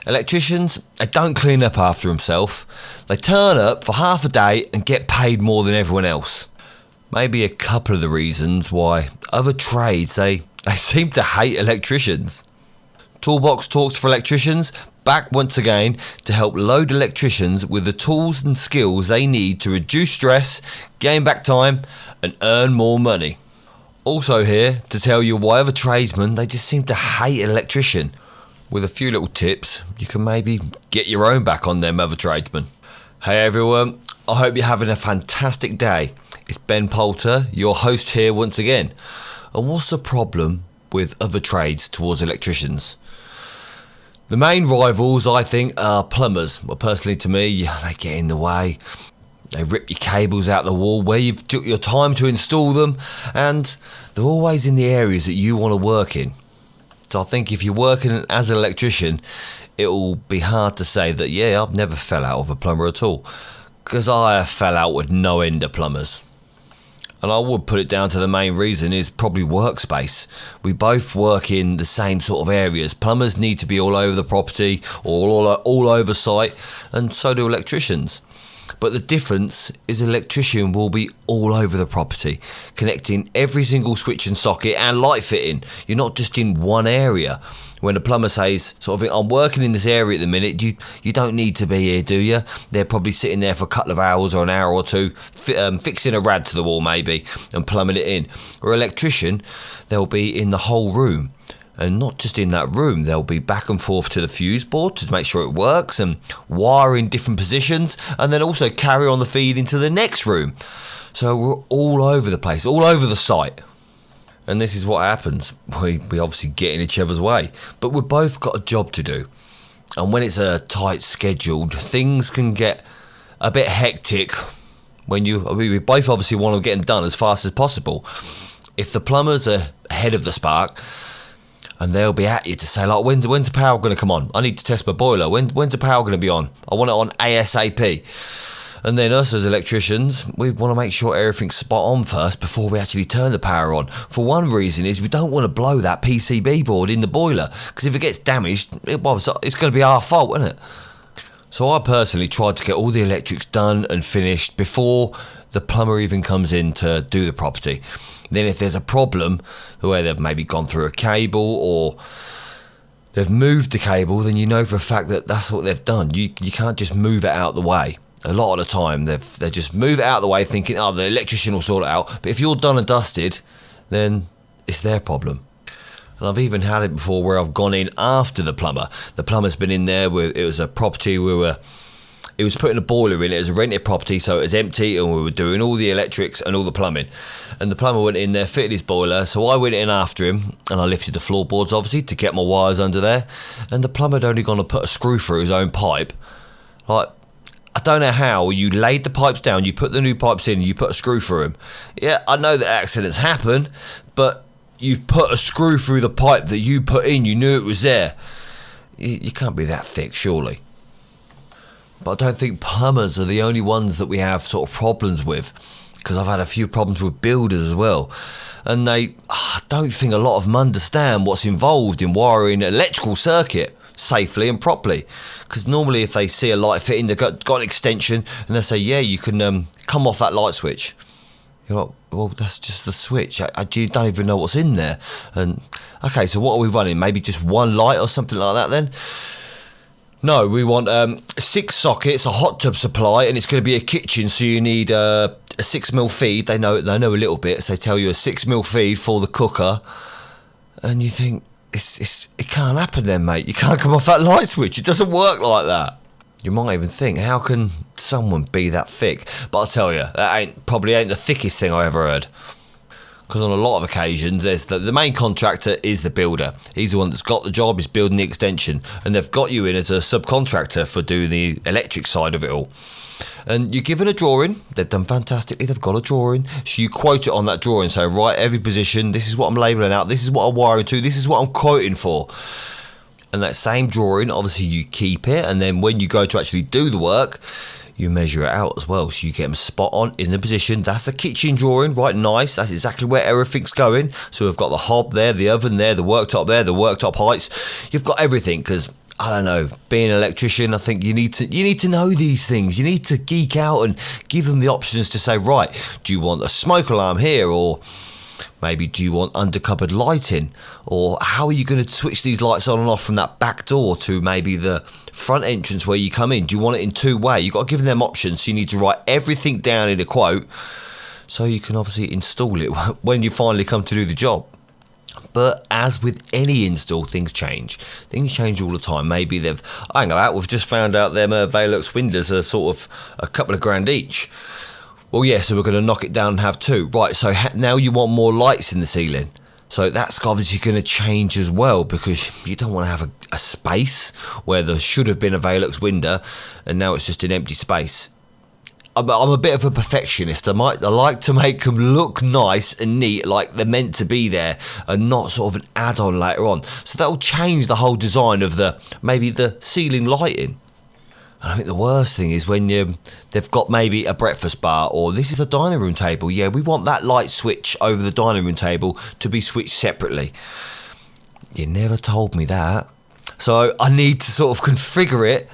Electricians, they don't clean up after themselves. They turn up for half a day and get paid more than everyone else. Maybe a couple of the reasons why other trades, they seem to hate electricians. ToolBox talks for electricians, back once again to help load electricians with the tools and skills they need to reduce stress, gain back time and earn more money. Also here to tell you why other tradesmen, they just seem to hate an electrician. With a few little tips, you can maybe get your own back on them other tradesmen. Hey everyone, I hope you're having a fantastic day. It's Ben Poulter, your host here once again. And what's the problem with other trades towards electricians? The main rivals, I think, are plumbers. Well, personally to me, they get in the way. They rip your cables out the wall where you've took your time to install them, and they're always in the areas that you want to work in. So I think if you're working as an electrician, it'll be hard to say that, yeah, I've never fell out with a plumber at all. Because I fell out with no end of plumbers. And I would put it down to the main reason is probably workspace. We both work in the same sort of areas. Plumbers need to be all over the property, or all over site, and so do electricians. But the difference is an electrician will be all over the property, connecting every single switch and socket and light fitting. You're not just in one area. When a plumber says, sort of, I'm working in this area at the minute, you don't need to be here, do you? They're probably sitting there for a couple of hours or an hour or two, fixing a rad to the wall maybe, and plumbing it in. Or electrician, they'll be in the whole room. And not just in that room, they'll be back and forth to the fuse board to make sure it works and wire in different positions, and then also carry on the feed into the next room. So we're all over the place, all over the site. And this is what happens. We obviously get in each other's way, but we've both got a job to do. And when it's a tight scheduled, things can get a bit hectic when we both obviously want to get them done as fast as possible. If the plumbers are ahead of the spark, and they'll be at you to say, like, when's the power going to come on? I need to test my boiler. When's the power going to be on? I want it on ASAP. And then us as electricians, we want to make sure everything's spot on first before we actually turn the power on. For one reason is we don't want to blow that PCB board in the boiler, because if it gets damaged, it's going to be our fault, isn't it? So I personally tried to get all the electrics done and finished before the plumber even comes in to do the property. Then if there's a problem, the way they've maybe gone through a cable or they've moved the cable, then you know for a fact that that's what they've done. You can't just move it out the way. A lot of the time they just move it out of the way thinking, oh, the electrician will sort it out. But if you're done and dusted, then it's their problem. And I've even had it before where I've gone in after the plumber. The plumber's been in there. It was a property it was putting a boiler in. It was a rented property, so it was empty, and we were doing all the electrics and all the plumbing. And the plumber went in there, fitted his boiler, so I went in after him, and I lifted the floorboards, obviously, to get my wires under there. And the plumber had only gone to put a screw through his own pipe. Like, I don't know how you laid the pipes down, you put the new pipes in, and you put a screw through them. Yeah, I know that accidents happen, but you've put a screw through the pipe that you put in, you knew it was there. You can't be that thick, surely. But I don't think plumbers are the only ones that we have sort of problems with, because I've had a few problems with builders as well. And I don't think a lot of them understand what's involved in wiring an electrical circuit safely and properly. Because normally if they see a light fitting, they've got an extension, and they say, yeah, you can come off that light switch. You're like, well, that's just the switch. You don't even know what's in there. And okay, so what are we running? Maybe just one light or something like that then? No, we want 6 sockets, a hot tub supply, and it's going to be a kitchen, so you need a 6mm feed. They know a little bit, so they tell you a 6mm feed for the cooker, and you think, it can't happen then, mate. You can't come off that light switch. It doesn't work like that. You might even think, how can someone be that thick? But I'll tell you, that probably ain't the thickest thing I ever heard. Because on a lot of occasions, there's the main contractor is the builder. He's the one that's got the job, he's building the extension, and they've got you in as a subcontractor for doing the electric side of it all. And you're given a drawing, they've done fantastically, they've got a drawing, so you quote it on that drawing, so right, every position, this is what I'm labelling out, this is what I'm wiring to, this is what I'm quoting for. And that same drawing, obviously you keep it, and then when you go to actually do the work, you measure it out as well, so you get them spot on in the position. That's the kitchen drawing, right, nice, that's exactly where everything's going. So we've got the hob there, the oven there, the worktop heights, you've got everything, because I don't know, being an electrician, I think you need to know these things. You need to geek out and give them the options to say, right, do you want a smoke alarm here, or maybe do you want under cupboard lighting, or how are you going to switch these lights on and off from that back door to maybe the front entrance where you come in? Do you want it in two-way? You've got to give them options, so you need to write everything down in a quote so you can obviously install it when you finally come to do the job. But as with any install, things change. Things change all the time. Maybe we've just found out them Velux windows are sort of a couple of grand each. Well, yeah, so we're going to knock it down and have two. Right, so now you want more lights in the ceiling. So that's obviously going to change as well, because you don't want to have a space where there should have been a Velux window and now it's just an empty space. I'm a bit of a perfectionist. I like to make them look nice and neat, like they're meant to be there, and not sort of an add-on later on. So that'll change the whole design of maybe the ceiling lighting. And I think the worst thing is when they've got maybe a breakfast bar, or this is the dining room table. Yeah, we want that light switch over the dining room table to be switched separately. You never told me that. So I need to sort of configure it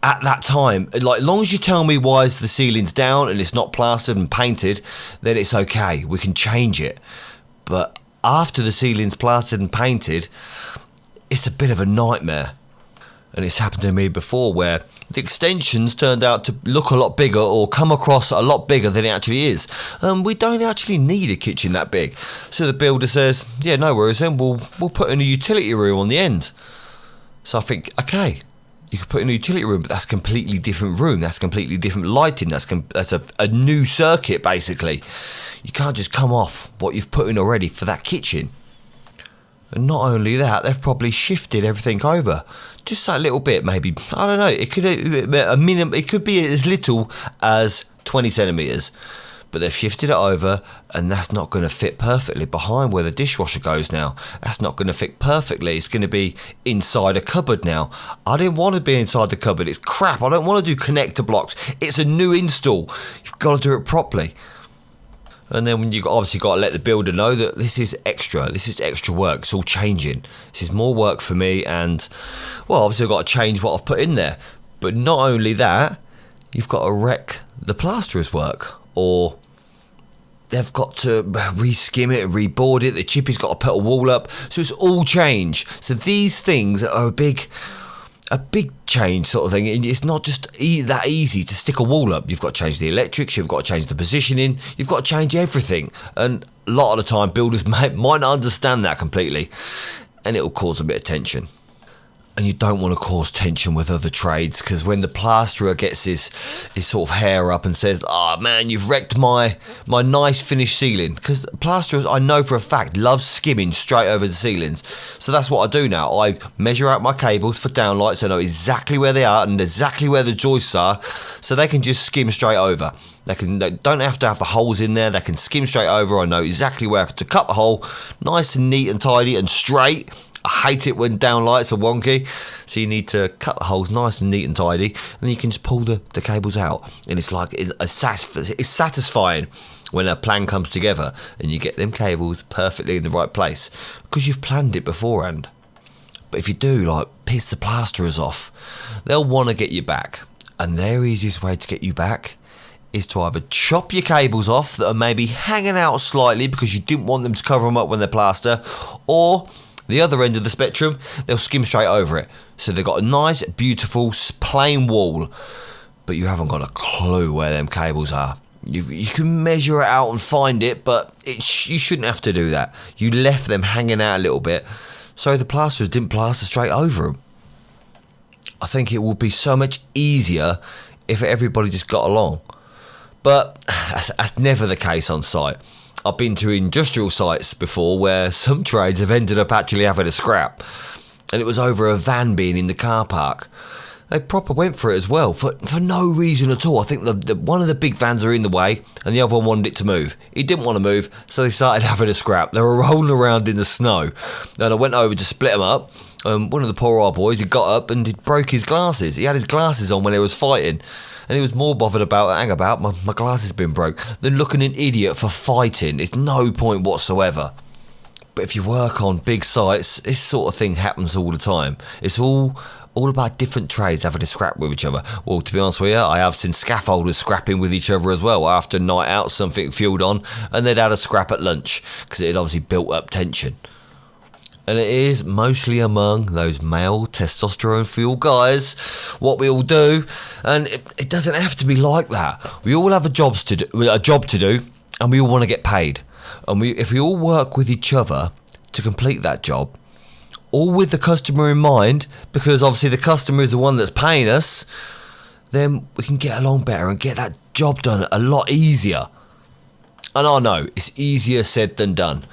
at that time. Like, as long as you tell me why the ceiling's down and it's not plastered and painted, then it's okay. We can change it. But after the ceiling's plastered and painted, it's a bit of a nightmare. And it's happened to me before where the extensions turned out to look a lot bigger or come across a lot bigger than it actually is. We don't actually need a kitchen that big. So the builder says, yeah, no worries then, we'll put in a utility room on the end. So I think, okay, you could put in a utility room, but that's a completely different room. That's completely different lighting. That's a new circuit, basically. You can't just come off what you've put in already for that kitchen. And not only that, they've probably shifted everything over. Just that little bit, maybe. I don't know. It could be as little as 20 centimetres. But they've shifted it over, and that's not going to fit perfectly behind where the dishwasher goes now. That's not going to fit perfectly. It's going to be inside a cupboard now. I didn't want to be inside the cupboard. It's crap. I don't want to do connector blocks. It's a new install. You've got to do it properly. And then you've obviously got to let the builder know that this is extra. This is extra work. It's all changing. This is more work for me, and, well, obviously I've got to change what I've put in there. But not only that, you've got to wreck the plasterer's work, or they've got to re-skim it, reboard it, the chippy's got to put a wall up, so it's all change. So these things are a big change sort of thing. It's not just that easy to stick a wall up. You've got to change the electrics, you've got to change the positioning, you've got to change everything. And a lot of the time builders might not understand that completely, and it'll cause a bit of tension. And you don't want to cause tension with other trades, because when the plasterer gets his sort of hair up and says, "Oh man, you've wrecked my nice finished ceiling," because plasterers, I know for a fact, love skimming straight over the ceilings. So that's what I do now. I measure out my cables for downlights. I know exactly where they are and exactly where the joists are, so they can just skim straight over. They don't have to have the holes in there. They can skim straight over. I know exactly where to cut the hole, nice and neat and tidy and straight. I hate it when downlights are wonky, so you need to cut the holes nice and neat and tidy, and then you can just pull the cables out. And it's like it's satisfying when a plan comes together and you get them cables perfectly in the right place, because you've planned it beforehand. But if you do, like, piss the plasterers off, they'll want to get you back, and their easiest way to get you back is to either chop your cables off that are maybe hanging out slightly because you didn't want them to cover them up when they plaster, or the other end of the spectrum, they'll skim straight over it. So they've got a nice, beautiful, plain wall, but you haven't got a clue where them cables are. You can measure it out and find it, but you shouldn't have to do that. You left them hanging out a little bit, so the plasterers didn't plaster straight over them. I think it would be so much easier if everybody just got along. But that's never the case on site. I've been to industrial sites before where some trades have ended up actually having a scrap, and it was over a van being in the car park. They proper went for it as well, for no reason at all. I think one of the big vans are in the way, and the other one wanted it to move. He didn't want to move, so they started having a scrap. They were rolling around in the snow, and I went over to split them up. One of the poor old boys, he got up and he broke his glasses. He had his glasses on when they was fighting, and he was more bothered about, my glasses been broke, than looking an idiot for fighting. It's no point whatsoever. But if you work on big sites, this sort of thing happens all the time. It's all all about different trades having a scrap with each other. Well, to be honest with you, I have seen scaffolders scrapping with each other as well after a night out, something fueled on, and they'd had a scrap at lunch because it had obviously built up tension. And it is mostly among those male testosterone fueled guys what we all do, and it doesn't have to be like that. We all have a job to do, and we all want to get paid. And if we all work with each other to complete that job, all with the customer in mind, because obviously the customer is the one that's paying us, then we can get along better and get that job done a lot easier. And I know it's easier said than done.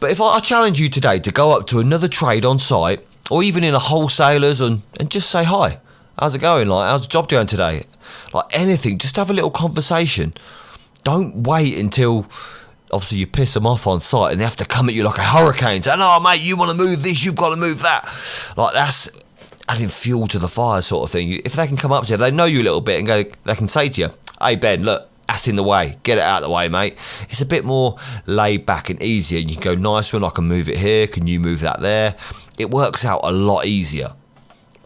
But if I challenge you today to go up to another trade on site, or even in a wholesaler's, and just say hi, how's it going? Like, how's the job going today? Like anything, just have a little conversation. Don't wait until obviously you piss them off on site and they have to come at you like a hurricane saying, oh mate, you want to move this, you've got to move that. Like, that's adding fuel to the fire sort of thing. If they can come up to you, if they know you a little bit and they can say to you, hey Ben, look, that's in the way, get it out of the way, mate. It's a bit more laid back and easier. You can go, nice one, I can move it here, can you move that there? It works out a lot easier.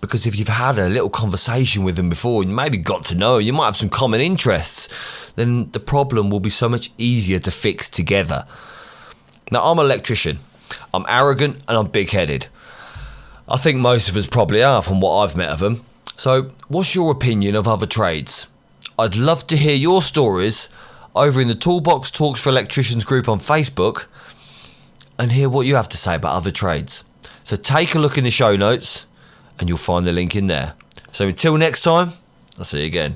Because if you've had a little conversation with them before and you maybe got to know, you might have some common interests, then the problem will be so much easier to fix together. Now, I'm an electrician. I'm arrogant and I'm big-headed. I think most of us probably are from what I've met of them. So, what's your opinion of other trades? I'd love to hear your stories over in the ToolBox Talks for Electricians group on Facebook and hear what you have to say about other trades. So take a look in the show notes and you'll find the link in there. So until next time, I'll see you again.